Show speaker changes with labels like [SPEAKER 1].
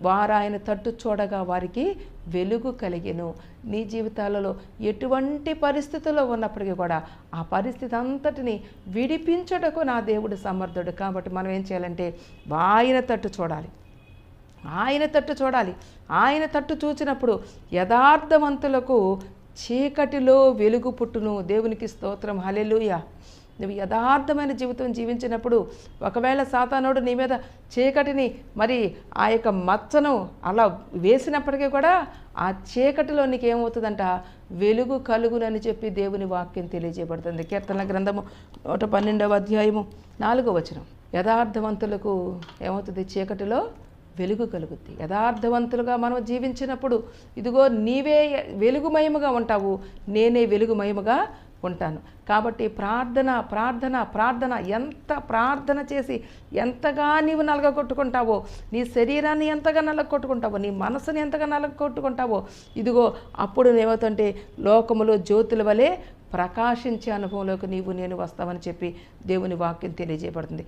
[SPEAKER 1] వారు ఆయన తట్టు చూడగా వారికి వెలుగు కలిగెను. నీ జీవితాలలో ఎటువంటి పరిస్థితుల్లో ఉన్నప్పటికీ కూడా ఆ పరిస్థితి అంతటిని విడిపించుటకు నా దేవుడు సమర్థుడు. కాబట్టి మనం ఏం చేయాలంటే ఆయన తట్టు చూడాలి, ఆయన తట్టు చూడాలి. ఆయన తట్టు చూచినప్పుడు యథార్థవంతులకు చీకటిలో వెలుగు పుట్టును. దేవునికి స్తోత్రం, హల్లెలూయా. నువ్వు యథార్థమైన జీవితం జీవించినప్పుడు ఒకవేళ సాతానుడు నీ మీద చీకటిని మరి ఆ యొక్క మచ్చను అలా వేసినప్పటికీ కూడా ఆ చీకటిలో నీకు ఏమవుతుందంట, వెలుగు కలుగునని చెప్పి దేవుని వాక్యం తెలియజేయబడుతుంది. కీర్తనల గ్రంథము 112వ అధ్యాయము 4వ వచనం. యథార్థవంతులకు ఏమవుతుంది, చీకటిలో వెలుగు కలుగుద్ది. యథార్థవంతులుగా మనం జీవించినప్పుడు ఇదిగో నీవే వెలుగుమయముగా ఉంటావు, నేనే వెలుగుమయముగా ఉంటాను. కాబట్టి ప్రార్థన ప్రార్థన ప్రార్థన, ఎంత ప్రార్థన చేసి ఎంతగా నీవు నలగొట్టుకుంటావో, నీ శరీరాన్ని ఎంతగా నలగొట్టుకుంటావో, నీ మనసుని ఎంతగా నలగొట్టుకుంటావో, ఇదిగో అప్పుడు ఏమవుతుంటే లోకములో జ్యోతుల వలె ప్రకాశించే అనుభవంలోకి నీవు నేను వస్తావని చెప్పి దేవుని వాక్యం తెలియజేయబడుతుంది.